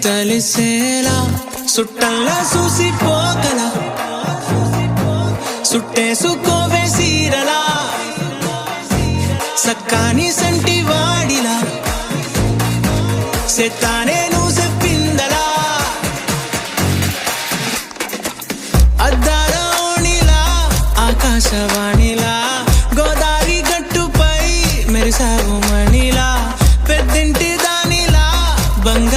తెలిసేలా సుట్టల్లా చూసిపోగల సుట్టేసుకోవే సీరలా సక్కాని సంటి వాడిలా సెత్తానే నువ్వు చెప్పిందలా అద్దాల ఓణిలా ఆకాశవాణిలా